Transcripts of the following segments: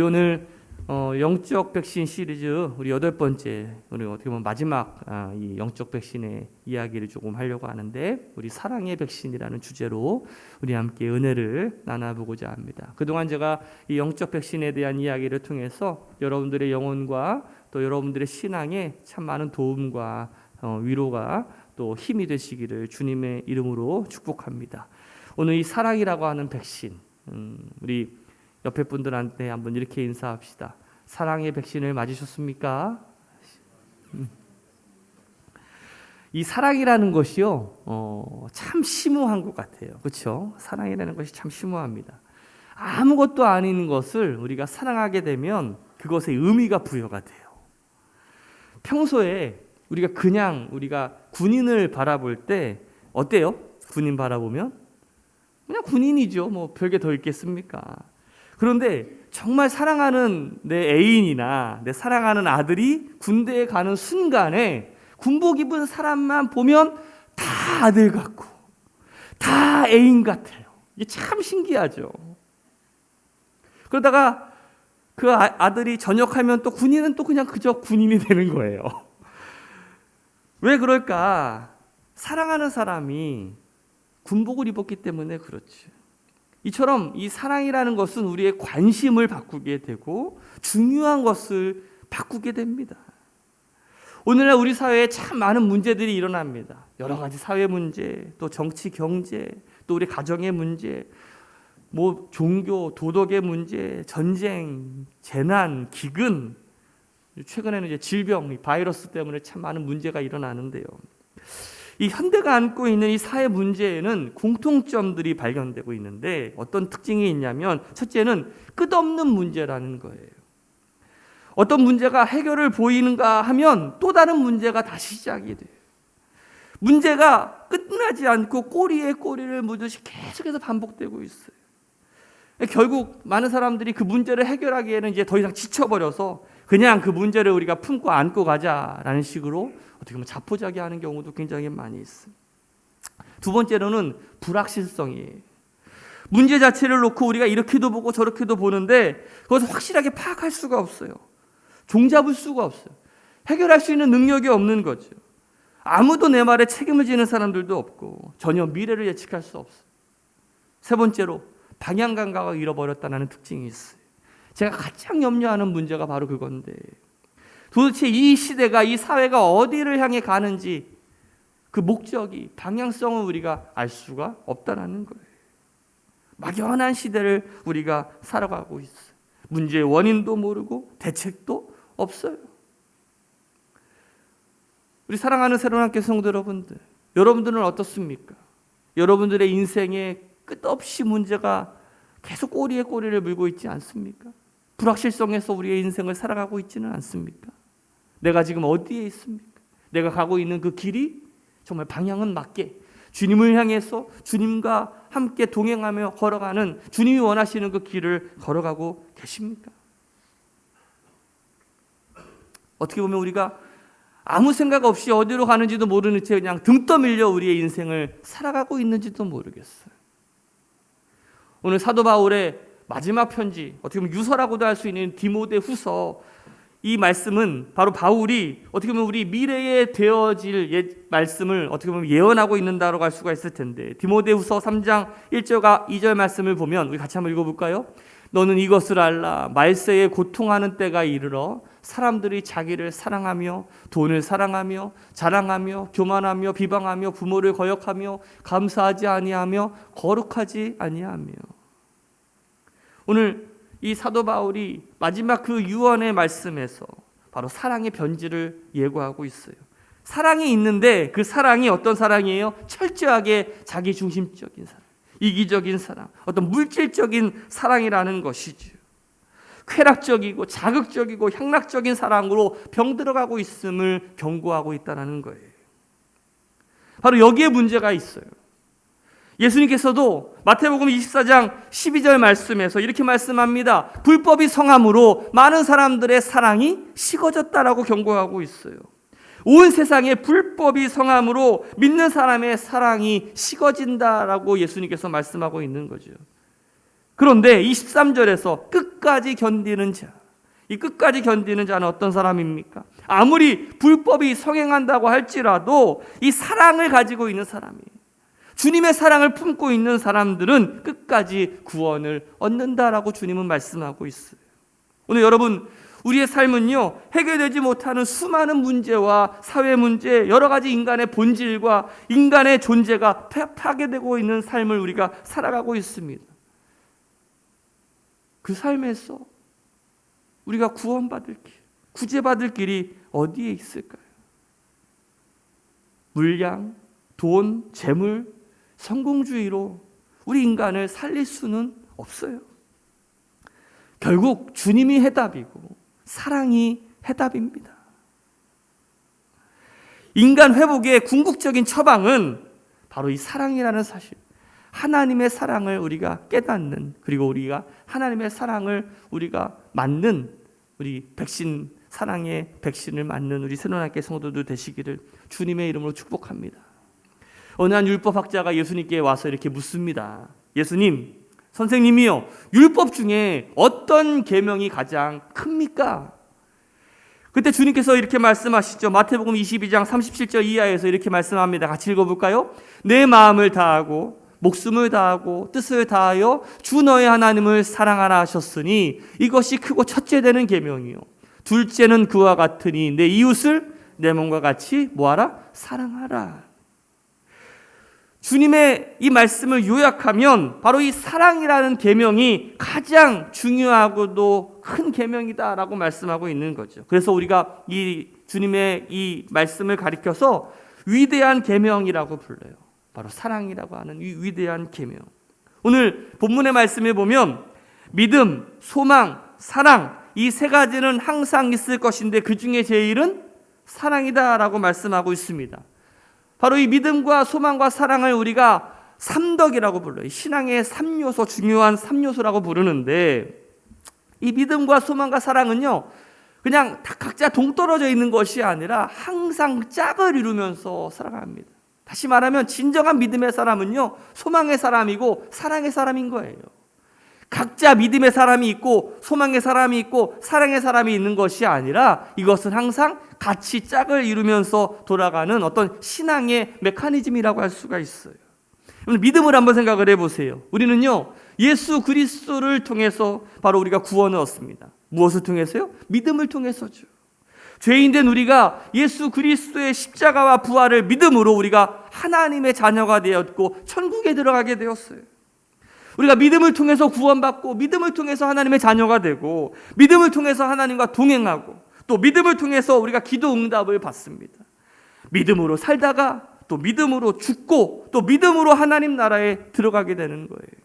오늘 영적 백신 시리즈 우리 8번째, 우리 어떻게 보면 마지막 이 영적 백신의 이야기를 조금 하려고 하는데, 우리 사랑의 백신이라는 주제로 우리 함께 은혜를 나눠보고자 합니다. 그동안 제가 이 영적 백신에 대한 이야기를 통해서 여러분들의 영혼과 또 여러분들의 신앙에 참 많은 도움과 위로가 또 힘이 되시기를 주님의 이름으로 축복합니다. 오늘 이 사랑이라고 하는 백신, 우리 옆에 분들한테 한번 이렇게 인사합시다. 사랑의 백신을 맞으셨습니까? 이 사랑이라는 것이요, 참 심오한 것 같아요. 그렇죠? 사랑이라는 것이 참 심오합니다. 아무것도 아닌 것을 우리가 사랑하게 되면 그것에 의미가 부여가 돼요. 평소에 우리가 군인을 바라볼 때 어때요? 군인 바라보면 그냥 군인이죠. 뭐 별게 더 있겠습니까? 그런데 정말 사랑하는 내 애인이나 내 사랑하는 아들이 군대에 가는 순간에 군복 입은 사람만 보면 다 아들 같고 다 애인 같아요. 이게 참 신기하죠. 그러다가 그 아들이 전역하면 또 군인은 또 그냥 그저 군인이 되는 거예요. 왜 그럴까? 사랑하는 사람이 군복을 입었기 때문에 그렇지. 이처럼 이 사랑이라는 것은 우리의 관심을 바꾸게 되고 중요한 것을 바꾸게 됩니다. 오늘날 우리 사회에 참 많은 문제들이 일어납니다. 여러 가지 사회 문제, 또 정치, 경제, 또 우리 가정의 문제, 뭐 종교, 도덕의 문제, 전쟁, 재난, 기근, 최근에는 이제 질병, 바이러스 때문에 참 많은 문제가 일어나는데요. 이 현대가 안고 있는 이 사회 문제에는 공통점들이 발견되고 있는데, 어떤 특징이 있냐면, 첫째는 끝없는 문제라는 거예요. 어떤 문제가 해결을 보이는가 하면 또 다른 문제가 다시 시작이 돼요. 문제가 끝나지 않고 꼬리에 꼬리를 묻듯이 계속해서 반복되고 있어요. 결국 많은 사람들이 그 문제를 해결하기에는 이제 더 이상 지쳐버려서 그냥 그 문제를 우리가 품고 안고 가자라는 식으로 어떻게 보면 자포자기하는 경우도 굉장히 많이 있습니다. 두 번째로는 불확실성이에요. 문제 자체를 놓고 우리가 이렇게도 보고 저렇게도 보는데 그것을 확실하게 파악할 수가 없어요. 종잡을 수가 없어요. 해결할 수 있는 능력이 없는 거죠. 아무도 내 말에 책임을 지는 사람들도 없고 전혀 미래를 예측할 수 없어요. 세 번째로 방향 감각을 잃어버렸다는 특징이 있어요. 제가 가장 염려하는 문제가 바로 그건데, 도대체 이 시대가, 이 사회가 어디를 향해 가는지 그 목적이, 방향성을 우리가 알 수가 없다는 거예요. 막연한 시대를 우리가 살아가고 있어요. 문제의 원인도 모르고 대책도 없어요. 우리 사랑하는 새로운학교 성도 여러분들, 여러분들은 어떻습니까? 여러분들의 인생에 끝없이 문제가 계속 꼬리에 꼬리를 물고 있지 않습니까? 불확실성에서 우리의 인생을 살아가고 있지는 않습니까? 내가 지금 어디에 있습니까? 내가 가고 있는 그 길이 정말 방향은 맞게 주님을 향해서 주님과 함께 동행하며 걸어가는, 주님이 원하시는 그 길을 걸어가고 계십니까? 어떻게 보면 우리가 아무 생각 없이 어디로 가는지도 모르는 채 그냥 등 떠밀려 우리의 인생을 살아가고 있는지도 모르겠어요. 오늘 사도 바울의 마지막 편지, 어떻게 보면 유서라고도 할 수 있는 디모데후서, 이 말씀은 바로 바울이 어떻게 보면 우리 미래에 되어질 말씀을 어떻게 보면 예언하고 있는다라고 할 수가 있을 텐데, 디모데후서 3장 1절과 2절 말씀을 보면 우리 같이 한번 읽어볼까요? 너는 이것을 알라. 말세에 고통하는 때가 이르러 사람들이 자기를 사랑하며 돈을 사랑하며 자랑하며 교만하며 비방하며 부모를 거역하며 감사하지 아니하며 거룩하지 아니하며. 오늘 이 사도 바울이 마지막 그 유언의 말씀에서 바로 사랑의 변질을 예고하고 있어요. 사랑이 있는데 그 사랑이 어떤 사랑이에요? 철저하게 자기중심적인 사랑, 이기적인 사랑, 어떤 물질적인 사랑이라는 것이죠. 쾌락적이고 자극적이고 향락적인 사랑으로 병들어가고 있음을 경고하고 있다는 거예요. 바로 여기에 문제가 있어요. 예수님께서도 마태복음 24장 12절 말씀에서 이렇게 말씀합니다. 불법이 성함으로 많은 사람들의 사랑이 식어졌다라고 경고하고 있어요. 온 세상에 불법이 성함으로 믿는 사람의 사랑이 식어진다라고 예수님께서 말씀하고 있는 거죠. 그런데 23절에서 끝까지 견디는 자, 이 끝까지 견디는 자는 어떤 사람입니까? 아무리 불법이 성행한다고 할지라도 이 사랑을 가지고 있는 사람이에요. 주님의 사랑을 품고 있는 사람들은 끝까지 구원을 얻는다라고 주님은 말씀하고 있어요. 오늘 여러분, 우리의 삶은요, 해결되지 못하는 수많은 문제와 사회 문제, 여러 가지 인간의 본질과 인간의 존재가 파괴되고 있는 삶을 우리가 살아가고 있습니다. 그 삶에서 우리가 구원받을 길, 구제받을 길이 어디에 있을까요? 물량, 돈, 재물, 성공주의로 우리 인간을 살릴 수는 없어요. 결국 주님이 해답이고 사랑이 해답입니다. 인간 회복의 궁극적인 처방은 바로 이 사랑이라는 사실, 하나님의 사랑을 우리가 깨닫는, 그리고 우리가 하나님의 사랑을 우리가 맞는, 우리 백신, 사랑의 백신을 맞는 우리 새로운학교 성도들 되시기를 주님의 이름으로 축복합니다. 어느 한 율법학자가 예수님께 와서 이렇게 묻습니다. 예수님, 선생님이요, 율법 중에 어떤 계명이 가장 큽니까? 그때 주님께서 이렇게 말씀하시죠. 마태복음 22장 37절 이하에서 이렇게 말씀합니다. 같이 읽어볼까요? 내 마음을 다하고 목숨을 다하고 뜻을 다하여 주 너의 하나님을 사랑하라 하셨으니 이것이 크고 첫째 되는 계명이요, 둘째는 그와 같으니 내 이웃을 내 몸과 같이 뭐하라? 사랑하라. 주님의 이 말씀을 요약하면 바로 이 사랑이라는 계명이 가장 중요하고도 큰 계명이다라고 말씀하고 있는 거죠. 그래서 우리가 이 주님의 이 말씀을 가리켜서 위대한 계명이라고 불러요. 바로 사랑이라고 하는 이 위대한 계명. 오늘 본문의 말씀에 보면 믿음, 소망, 사랑, 이 세 가지는 항상 있을 것인데 그 중에 제일은 사랑이다라고 말씀하고 있습니다. 바로 이 믿음과 소망과 사랑을 우리가 삼덕이라고 불러요. 신앙의 3요소, 중요한 3요소라고 부르는데, 이 믿음과 소망과 사랑은요, 그냥 다 각자 동떨어져 있는 것이 아니라 항상 짝을 이루면서 살아갑니다. 다시 말하면 진정한 믿음의 사람은요, 소망의 사람이고 사랑의 사람인 거예요. 각자 믿음의 사람이 있고 소망의 사람이 있고 사랑의 사람이 있는 것이 아니라 이것은 항상 같이 짝을 이루면서 돌아가는 어떤 신앙의 메커니즘이라고 할 수가 있어요. 믿음을 한번 생각을 해보세요. 우리는요, 예수 그리스도를 통해서 바로 우리가 구원을 얻습니다. 무엇을 통해서요? 믿음을 통해서죠. 죄인된 우리가 예수 그리스도의 십자가와 부활을 믿음으로 우리가 하나님의 자녀가 되었고 천국에 들어가게 되었어요. 우리가 믿음을 통해서 구원받고 믿음을 통해서 하나님의 자녀가 되고 믿음을 통해서 하나님과 동행하고 또 믿음을 통해서 우리가 기도 응답을 받습니다. 믿음으로 살다가 또 믿음으로 죽고 또 믿음으로 하나님 나라에 들어가게 되는 거예요.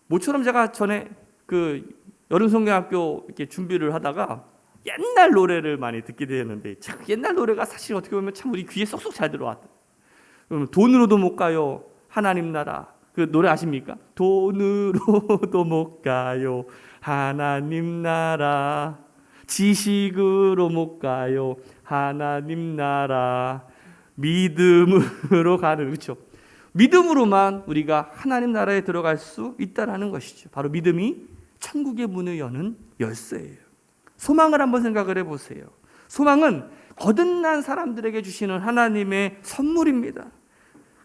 모처럼 제가 전에 그 여름성경학교 이렇게 준비를 하다가 옛날 노래를 많이 듣게 되었는데, 참 옛날 노래가 사실 어떻게 보면 참 우리 귀에 쏙쏙 잘 들어왔다. 돈으로도 못 가요, 하나님 나라. 그 노래 아십니까? 돈으로도 못 가요, 하나님 나라. 지식으로 못 가요, 하나님 나라. 믿음으로 가는, 그렇죠? 믿음으로만 우리가 하나님 나라에 들어갈 수 있다라는 것이죠. 바로 믿음이 천국의 문을 여는 열쇠예요. 소망을 한번 생각을 해보세요. 소망은 거듭난 사람들에게 주시는 하나님의 선물입니다.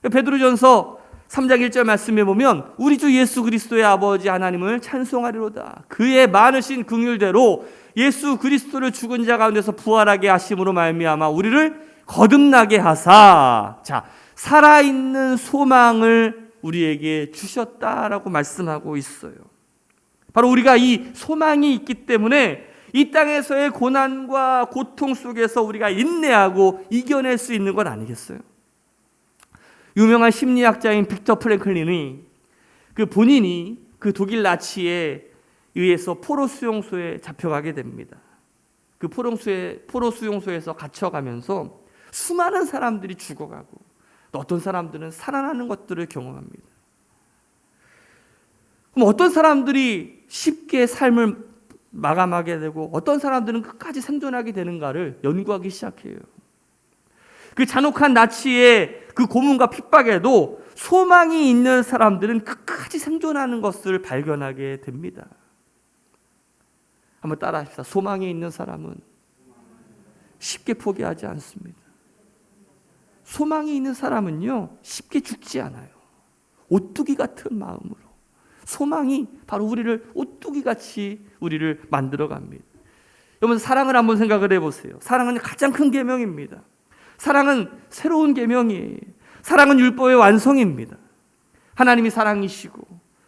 베드로전서 3장 1절 말씀에 보면 우리 주 예수 그리스도의 아버지 하나님을 찬송하리로다. 그의 많으신 긍휼대로 예수 그리스도를 죽은 자 가운데서 부활하게 하심으로 말미암아 우리를 거듭나게 하사, 자, 살아있는 소망을 우리에게 주셨다라고 말씀하고 있어요. 바로 우리가 이 소망이 있기 때문에 이 땅에서의 고난과 고통 속에서 우리가 인내하고 이겨낼 수 있는 것 아니겠어요? 유명한 심리학자인 빅터 프랭클린이 그 본인이 그 독일 나치에 의해서 포로 수용소에 잡혀가게 됩니다. 그 포로 수용소에서 갇혀가면서 수많은 사람들이 죽어가고 또 어떤 사람들은 살아나는 것들을 경험합니다. 그럼 어떤 사람들이 쉽게 삶을 마감하게 되고 어떤 사람들은 끝까지 생존하게 되는가를 연구하기 시작해요. 그 잔혹한 나치의 그 고문과 핍박에도 소망이 있는 사람들은 끝까지 생존하는 것을 발견하게 됩니다. 한번 따라합시다. 소망이 있는 사람은 쉽게 포기하지 않습니다. 소망이 있는 사람은요, 쉽게 죽지 않아요. 오뚜기 같은 마음으로. 소망이 바로 우리를 오뚜기같이 우리를 만들어 갑니다. 여러분, 사랑을 한번 생각을 해보세요. 사랑은 가장 큰 계명입니다. 사랑은 새로운 계명이에요. 사랑은 율법의 완성입니다. 하나님이 사랑이시고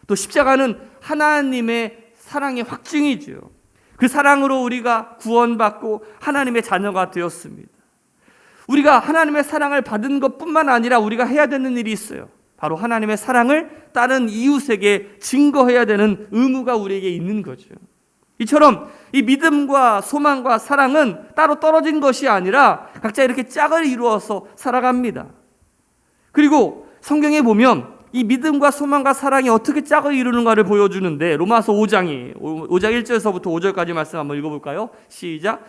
또 십자가는 하나님의 사랑의 확증이죠. 그 사랑으로 우리가 구원받고 하나님의 자녀가 되었습니다. 우리가 하나님의 사랑을 받은 것뿐만 아니라 우리가 해야 되는 일이 있어요. 바로 하나님의 사랑을 다른 이웃에게 증거해야 되는 의무가 우리에게 있는 거죠. 이처럼 이 믿음과 소망과 사랑은 따로 떨어진 것이 아니라 각자 이렇게 짝을 이루어서 살아갑니다. 그리고 성경에 보면 이 믿음과 소망과 사랑이 어떻게 짝을 이루는가를 보여주는데, 로마서 5장 1절에서부터 5절까지 말씀 한번 읽어볼까요? 시작.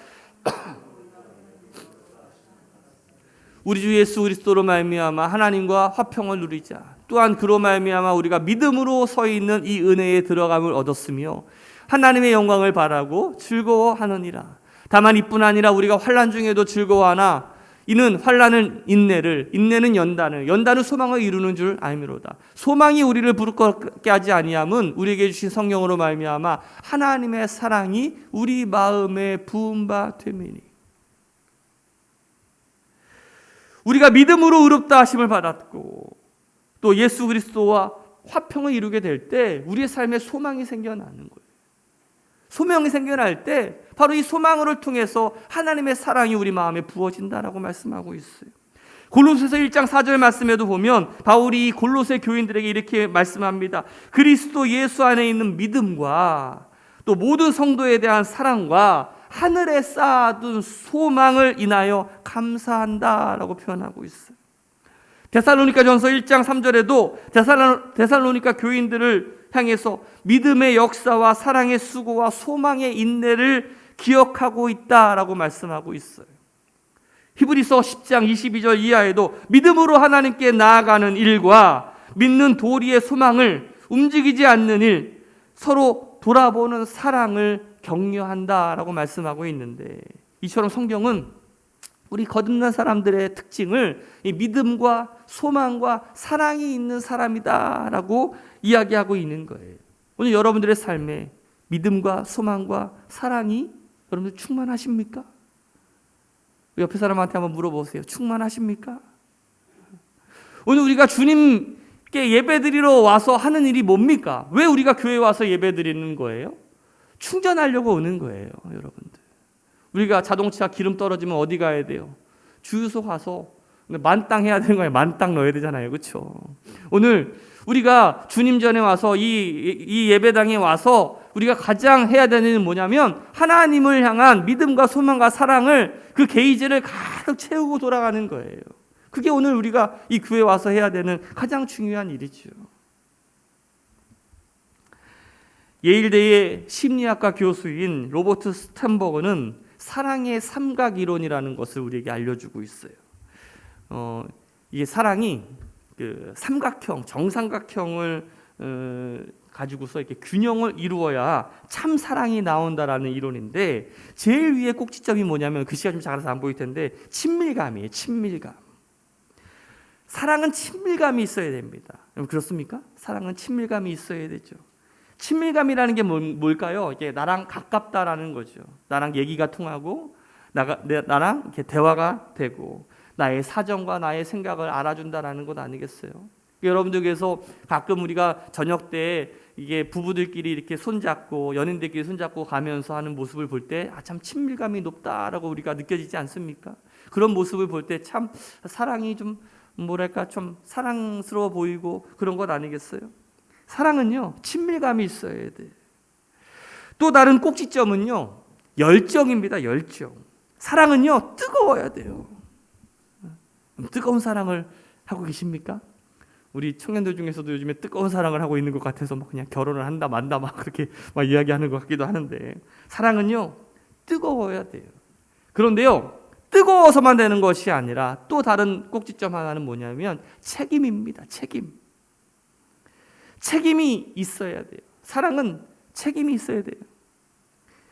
우리 주 예수 그리스도로 말미암아 하나님과 화평을 누리자. 또한 그로 말미암아 우리가 믿음으로 서 있는 이 은혜에 들어감을 얻었으며 하나님의 영광을 바라고 즐거워하느니라. 다만 이뿐 아니라 우리가 환난 중에도 즐거워하나 이는 환난은 인내를, 인내는 연단을, 연단은 소망을 이루는 줄 알미로다. 소망이 우리를 부끄럽게 하지 아니함은 우리에게 주신 성령으로 말미암아 하나님의 사랑이 우리 마음에 부은 바 됨이니. 우리가 믿음으로 의롭다 하심을 받았고 또 예수 그리스도와 화평을 이루게 될 때 우리의 삶에 소망이 생겨나는 거예요. 소망이 생겨날 때 바로 이 소망을 통해서 하나님의 사랑이 우리 마음에 부어진다라고 말씀하고 있어요. 골로새서 1장 4절 말씀에도 보면 바울이 이 골로새 교인들에게 이렇게 말씀합니다. 그리스도 예수 안에 있는 믿음과 또 모든 성도에 대한 사랑과 하늘에 쌓아둔 소망을 인하여 감사한다라고 표현하고 있어요. 데살로니가전서 1장 3절에도 데살로니가 교인들을 향해서 믿음의 역사와 사랑의 수고와 소망의 인내를 기억하고 있다라고 말씀하고 있어요. 히브리서 10장 22절 이하에도 믿음으로 하나님께 나아가는 일과 믿는 도리의 소망을 움직이지 않는 일, 서로 돌아보는 사랑을 격려한다라고 말씀하고 있는데, 이처럼 성경은 우리 거듭난 사람들의 특징을 이 믿음과 소망과 사랑이 있는 사람이다라고 이야기하고 있는 거예요. 오늘 여러분들의 삶에 믿음과 소망과 사랑이 여러분들 충만하십니까? 옆에 사람한테 한번 물어보세요. 충만하십니까? 오늘 우리가 주님께 예배드리러 와서 하는 일이 뭡니까? 왜 우리가 교회에 와서 예배드리는 거예요? 충전하려고 오는 거예요, 여러분들. 우리가 자동차 기름 떨어지면 어디 가야 돼요? 주유소 가서 만땅 해야 되는 거예요. 만땅 넣어야 되잖아요, 그렇죠? 오늘 우리가 주님 전에 와서 이 예배당에 와서 우리가 가장 해야 되는 일은 뭐냐면 하나님을 향한 믿음과 소망과 사랑을 그 게이지를 가득 채우고 돌아가는 거예요. 그게 오늘 우리가 이 교회에 와서 해야 되는 가장 중요한 일이죠. 예일대의 심리학과 교수인 로버트 스탠버그는 사랑의 삼각 이론이라는 것을 우리에게 알려주고 있어요. 이게 사랑이 그 삼각형, 정삼각형을 가지고서 이렇게 균형을 이루어야 참 사랑이 나온다라는 이론인데, 제일 위에 꼭지점이 뭐냐면 글씨가 좀 작아서 안 보일 텐데 친밀감이에요. 친밀감. 사랑은 친밀감이 있어야 됩니다. 그렇습니까? 사랑은 친밀감이 있어야 되죠. 친밀감이라는 게 뭘까요? 이게 나랑 가깝다라는 거죠. 나랑 얘기가 통하고 나랑 이렇게 대화가 되고 나의 사정과 나의 생각을 알아준다라는 것 아니겠어요? 여러분들께서 가끔 우리가 저녁 때 이게 부부들끼리 이렇게 손잡고 연인들끼리 손잡고 가면서 하는 모습을 볼 때 참 친밀감이 높다라고 우리가 느껴지지 않습니까? 그런 모습을 볼 때 참 사랑이 좀 뭐랄까 좀 사랑스러워 보이고 그런 것 아니겠어요? 사랑은요, 친밀감이 있어야 돼. 또 다른 꼭지점은요, 열정입니다. 열정. 사랑은요, 뜨거워야 돼요. 뜨거운 사랑을 하고 계십니까? 우리 청년들 중에서도 요즘에 뜨거운 사랑을 하고 있는 것 같아서 막 그냥 결혼을 한다 만다 막 그렇게 막 이야기하는 것 같기도 하는데, 사랑은요, 뜨거워야 돼요. 그런데요, 뜨거워서만 되는 것이 아니라 또 다른 꼭지점 하나는 뭐냐면 책임입니다. 책임이 있어야 돼요. 사랑은 책임이 있어야 돼요.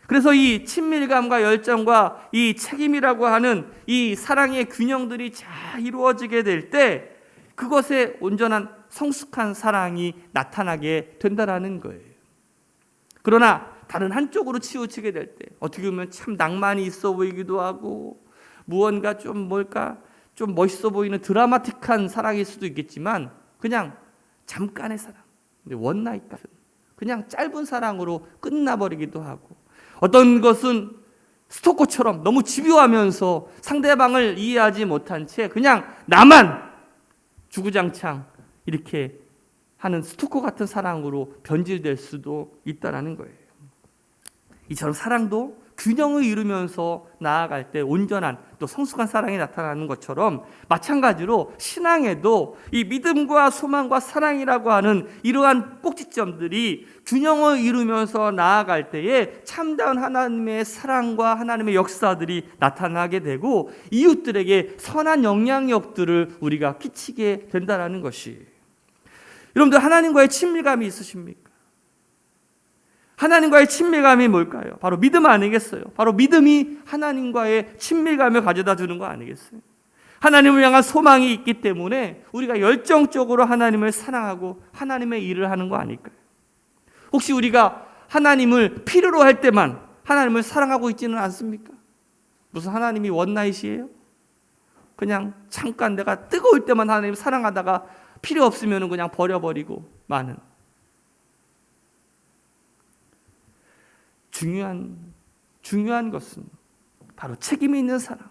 그래서 이 친밀감과 열정과 이 책임이라고 하는 이 사랑의 균형들이 잘 이루어지게 될 때 그것에 온전한 성숙한 사랑이 나타나게 된다라는 거예요. 그러나 다른 한쪽으로 치우치게 될 때 어떻게 보면 참 낭만이 있어 보이기도 하고 무언가 좀 멋있어 보이는 드라마틱한 사랑일 수도 있겠지만 그냥 잠깐의 사랑, 원나잇 같은 그냥 짧은 사랑으로 끝나버리기도 하고 어떤 것은 스토커처럼 너무 집요하면서 상대방을 이해하지 못한 채 그냥 나만 주구장창 이렇게 하는 스토커 같은 사랑으로 변질될 수도 있다는 거예요. 이처럼 사랑도 균형을 이루면서 나아갈 때 온전한 또 성숙한 사랑이 나타나는 것처럼 마찬가지로 신앙에도 이 믿음과 소망과 사랑이라고 하는 이러한 꼭지점들이 균형을 이루면서 나아갈 때에 참다운 하나님의 사랑과 하나님의 역사들이 나타나게 되고 이웃들에게 선한 영향력들을 우리가 끼치게 된다는 것이, 여러분들 하나님과의 친밀감이 있으십니까? 하나님과의 친밀감이 뭘까요? 바로 믿음 아니겠어요? 바로 믿음이 하나님과의 친밀감을 가져다 주는 거 아니겠어요? 하나님을 향한 소망이 있기 때문에 우리가 열정적으로 하나님을 사랑하고 하나님의 일을 하는 거 아닐까요? 혹시 우리가 하나님을 필요로 할 때만 하나님을 사랑하고 있지는 않습니까? 무슨 하나님이 원나잇이에요? 그냥 잠깐 내가 뜨거울 때만 하나님을 사랑하다가 필요 없으면 그냥 버려버리고 마는, 중요한 것은 바로 책임이 있는 사랑,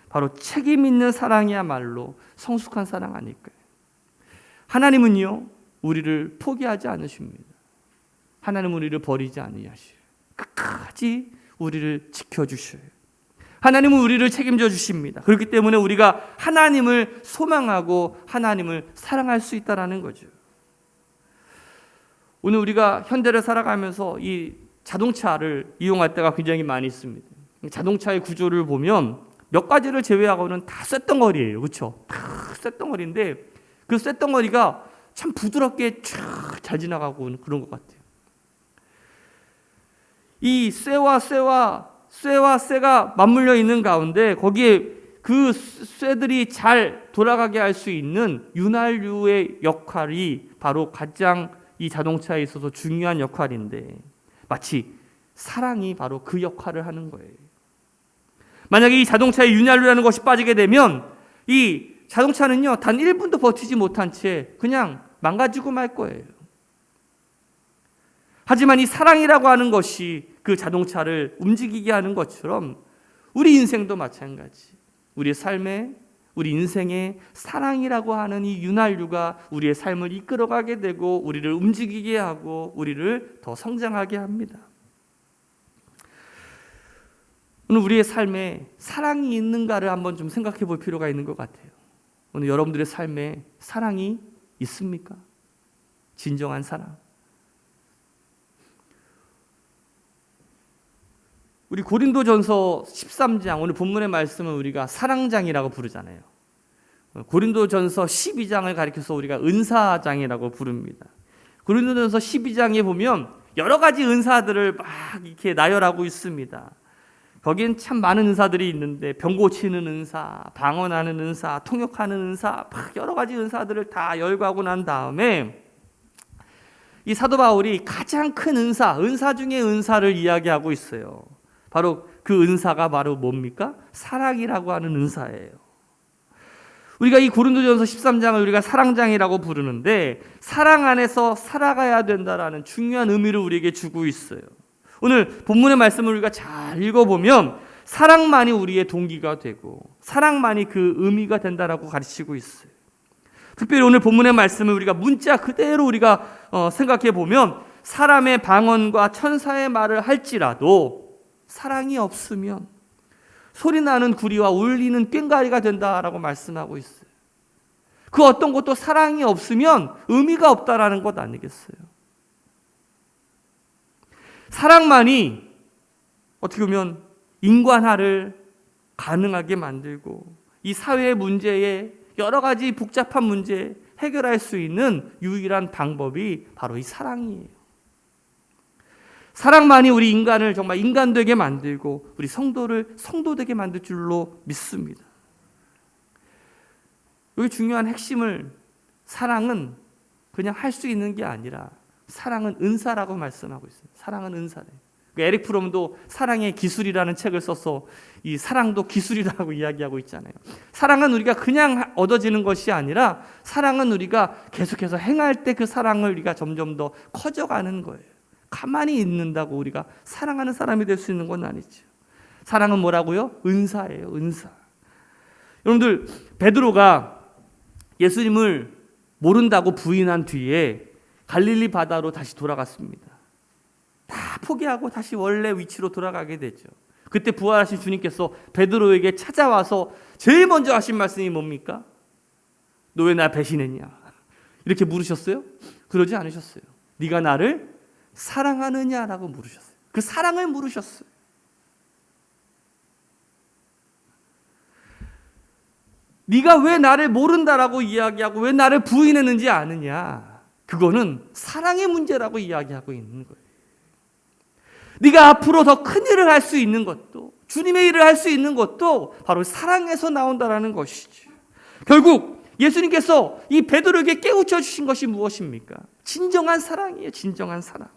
바로 책임 있는 사랑이야말로 성숙한 사랑 아닐까요? 하나님은요 우리를 포기하지 않으십니다. 하나님은 우리를 버리지 아니하시요 끝까지 우리를 지켜주셔요. 하나님은 우리를 책임져 주십니다. 그렇기 때문에 우리가 하나님을 소망하고 하나님을 사랑할 수 있다는 거죠. 오늘 우리가 현대를 살아가면서 이 자동차를 이용할 때가 굉장히 많이 있습니다. 자동차의 구조를 보면 몇 가지를 제외하고는 다 쇳덩어리예요. 그렇죠? 다 쇳덩어리인데 그 쇳덩어리가 참 부드럽게 쫙 잘 지나가고 그런 것 같아요. 이 쇠와 쇠가 맞물려 있는 가운데 거기에 그 쇠들이 잘 돌아가게 할 수 있는 윤활유의 역할이 바로 가장 이 자동차에 있어서 중요한 역할인데 마치 사랑이 바로 그 역할을 하는 거예요. 만약에 이 자동차에 윤활유라는 것이 빠지게 되면 이 자동차는요 단 1분도 버티지 못한 채 그냥 망가지고 말 거예요. 하지만 이 사랑이라고 하는 것이 그 자동차를 움직이게 하는 것처럼 우리 인생도 마찬가지. 우리의 삶에, 우리 인생에 사랑이라고 하는 이 윤활유가 우리의 삶을 이끌어가게 되고 우리를 움직이게 하고 우리를 더 성장하게 합니다. 오늘 우리의 삶에 사랑이 있는가를 한번 좀 생각해 볼 필요가 있는 것 같아요. 오늘 여러분들의 삶에 사랑이 있습니까? 진정한 사랑. 우리 고린도전서 13장, 오늘 본문의 말씀은 우리가 사랑장이라고 부르잖아요. 고린도전서 12장을 가리켜서 우리가 은사장이라고 부릅니다. 고린도전서 12장에 보면 여러 가지 은사들을 막 이렇게 나열하고 있습니다. 거기엔 참 많은 은사들이 있는데 병 고치는 은사, 방언하는 은사, 통역하는 은사, 막 여러 가지 은사들을 다 열거하고 난 다음에 이 사도 바울이 가장 큰 은사 중에 은사를 이야기하고 있어요. 바로 그 은사가 바로 뭡니까? 사랑이라고 하는 은사예요. 우리가 이 고린도전서 13장을 우리가 사랑장이라고 부르는데 사랑 안에서 살아가야 된다라는 중요한 의미를 우리에게 주고 있어요. 오늘 본문의 말씀을 우리가 잘 읽어보면 사랑만이 우리의 동기가 되고 사랑만이 그 의미가 된다라고 가르치고 있어요. 특별히 오늘 본문의 말씀을 우리가 문자 그대로 우리가 생각해 보면 사람의 방언과 천사의 말을 할지라도 사랑이 없으면 소리나는 구리와 울리는 꽹과리가 된다라고 말씀하고 있어요. 그 어떤 것도 사랑이 없으면 의미가 없다라는 것 아니겠어요? 사랑만이 어떻게 보면 인간화를 가능하게 만들고 이 사회의 문제에 여러 가지 복잡한 문제 해결할 수 있는 유일한 방법이 바로 이 사랑이에요. 사랑만이 우리 인간을 정말 인간 되게 만들고 우리 성도를 성도 되게 만들 줄로 믿습니다. 여기 중요한 핵심을 사랑은 그냥 할 수 있는 게 아니라 사랑은 은사라고 말씀하고 있어요. 사랑은 은사래. 에릭 프롬도 사랑의 기술이라는 책을 써서 이 사랑도 기술이라고 이야기하고 있잖아요. 사랑은 우리가 그냥 얻어지는 것이 아니라 사랑은 우리가 계속해서 행할 때 그 사랑을 우리가 점점 더 커져가는 거예요. 가만히 있는다고 우리가 사랑하는 사람이 될 수 있는 건 아니죠. 사랑은 뭐라고요? 은사예요. 은사. 여러분들 베드로가 예수님을 모른다고 부인한 뒤에 갈릴리 바다로 다시 돌아갔습니다. 다 포기하고 다시 원래 위치로 돌아가게 되죠. 그때 부활하신 주님께서 베드로에게 찾아와서 제일 먼저 하신 말씀이 뭡니까? 너 왜 나 배신했냐? 이렇게 물으셨어요? 그러지 않으셨어요. 네가 나를 사랑하느냐라고 물으셨어요. 그 사랑을 물으셨어요. 네가 왜 나를 모른다라고 이야기하고 왜 나를 부인했는지 아느냐? 그거는 사랑의 문제라고 이야기하고 있는 거예요. 네가 앞으로 더 큰 일을 할 수 있는 것도 주님의 일을 할 수 있는 것도 바로 사랑에서 나온다라는 것이죠. 결국 예수님께서 이 베드로에게 깨우쳐 주신 것이 무엇입니까? 진정한 사랑이에요. 진정한 사랑.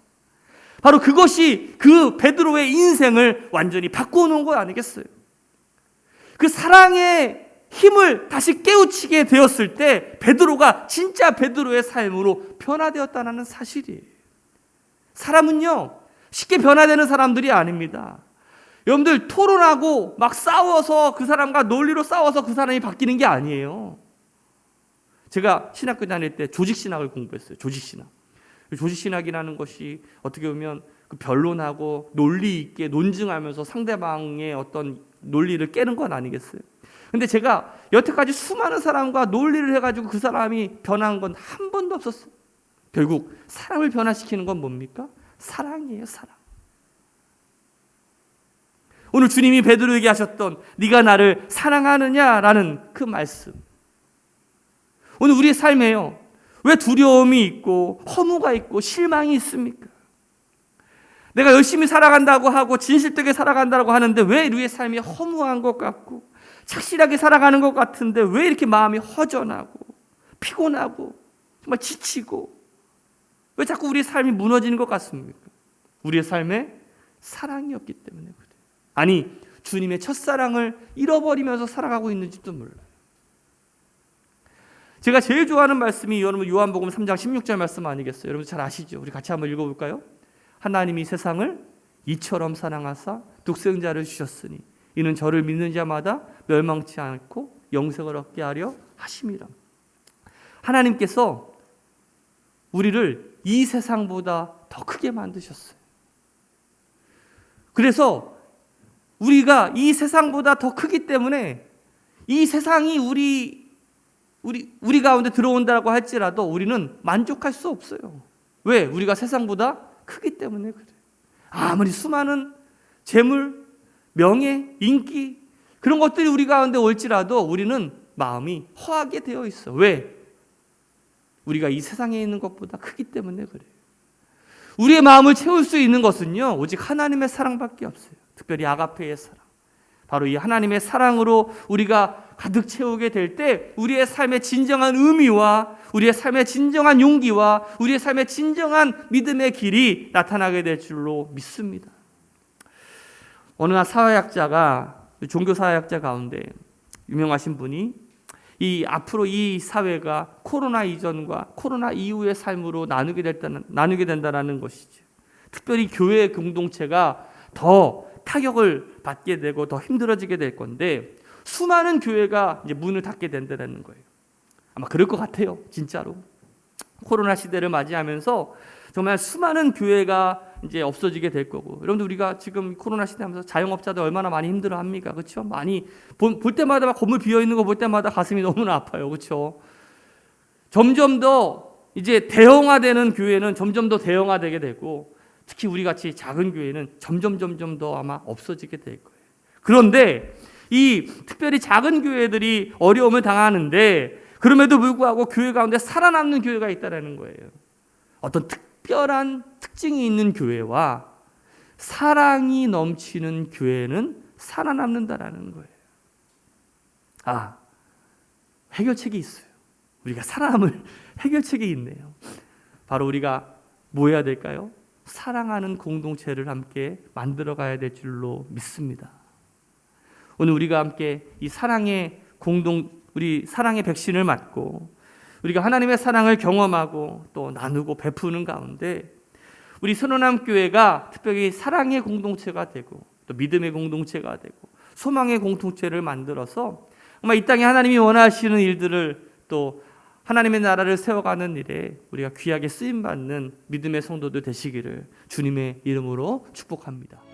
바로 그것이 그 베드로의 인생을 완전히 바꾸는 거 아니겠어요? 그 사랑의 힘을 다시 깨우치게 되었을 때 베드로가 진짜 베드로의 삶으로 변화되었다는 사실이에요. 사람은요 쉽게 변화되는 사람들이 아닙니다. 여러분들 토론하고 막 싸워서 그 사람과 논리로 싸워서 그 사람이 바뀌는 게 아니에요. 제가 신학교 다닐 때 조직신학을 공부했어요. 조직신학. 조직신학이라는 것이 어떻게 보면 그 변론하고 논리 있게 논증하면서 상대방의 어떤 논리를 깨는 건 아니겠어요? 근데 제가 여태까지 수많은 사람과 논리를 해가지고 그 사람이 변한 건 한 번도 없었어요. 결국 사람을 변화시키는 건 뭡니까? 사랑이에요. 사랑. 오늘 주님이 베드로에게 하셨던 네가 나를 사랑하느냐라는 그 말씀. 오늘 우리의 삶에요. 왜 두려움이 있고 허무가 있고 실망이 있습니까? 내가 열심히 살아간다고 하고 진실되게 살아간다고 하는데 왜 우리의 삶이 허무한 것 같고 착실하게 살아가는 것 같은데 왜 이렇게 마음이 허전하고 피곤하고 정말 지치고 왜 자꾸 우리의 삶이 무너지는 것 같습니까? 우리의 삶에 사랑이 없기 때문에 그래요. 아니 주님의 첫사랑을 잃어버리면서 살아가고 있는지도 몰라요. 제가 제일 좋아하는 말씀이 여러분 요한복음 3장 16절 말씀 아니겠어요? 여러분 잘 아시죠? 우리 같이 한번 읽어볼까요? 하나님이 세상을 이처럼 사랑하사 독생자를 주셨으니 이는 저를 믿는 자마다 멸망치 않고 영생을 얻게 하려 하심이라. 하나님께서 우리를 이 세상보다 더 크게 만드셨어요. 그래서 우리가 이 세상보다 더 크기 때문에 이 세상이 우리 가운데 들어온다고 할지라도 우리는 만족할 수 없어요. 왜? 우리가 세상보다 크기 때문에 그래요. 아무리 수많은 재물, 명예, 인기 그런 것들이 우리 가운데 올지라도 우리는 마음이 허하게 되어 있어. 왜? 우리가 이 세상에 있는 것보다 크기 때문에 그래요. 우리의 마음을 채울 수 있는 것은요 오직 하나님의 사랑밖에 없어요. 특별히 아가페의 사랑. 바로 이 하나님의 사랑으로 우리가 가득 채우게 될 때 우리의 삶의 진정한 의미와 우리의 삶의 진정한 용기와 우리의 삶의 진정한 믿음의 길이 나타나게 될 줄로 믿습니다. 어느 한 사회학자가 종교사회학자 가운데 유명하신 분이 앞으로 이 사회가 코로나 이전과 코로나 이후의 삶으로 나누게 된다는 것이죠. 특별히 교회 공동체가 더 타격을 받게 되고 더 힘들어지게 될 건데 수많은 교회가 이제 문을 닫게 된다는 거예요. 아마 그럴 것 같아요. 진짜로. 코로나 시대를 맞이하면서 정말 수많은 교회가 이제 없어지게 될 거고. 여러분들 우리가 지금 코로나 시대 하면서 자영업자들 얼마나 많이 힘들어합니까? 그렇죠? 많이 볼 때마다 막 건물 비어 있는 거 볼 때마다 가슴이 너무나 아파요. 그렇죠? 점점 더 이제 대형화되는 교회는 점점 더 대형화되게 되고 특히 우리 같이 작은 교회는 점점 더 아마 없어지게 될 거예요. 그런데 이 특별히 작은 교회들이 어려움을 당하는데 그럼에도 불구하고 교회 가운데 살아남는 교회가 있다는 거예요. 어떤 특별한 특징이 있는 교회와 사랑이 넘치는 교회는 살아남는다라는 거예요. 해결책이 있어요. 우리가 살아남을 해결책이 있네요. 바로 우리가 뭐 해야 될까요? 사랑하는 공동체를 함께 만들어 가야 될 줄로 믿습니다. 오늘 우리가 함께 이 우리 사랑의 백신을 맞고 우리가 하나님의 사랑을 경험하고 또 나누고 베푸는 가운데 우리 선원함 교회가 특별히 사랑의 공동체가 되고 또 믿음의 공동체가 되고 소망의 공동체를 만들어서 정말 이 땅에 하나님이 원하시는 일들을 또 하나님의 나라를 세워가는 일에 우리가 귀하게 쓰임받는 믿음의 성도들 되시기를 주님의 이름으로 축복합니다.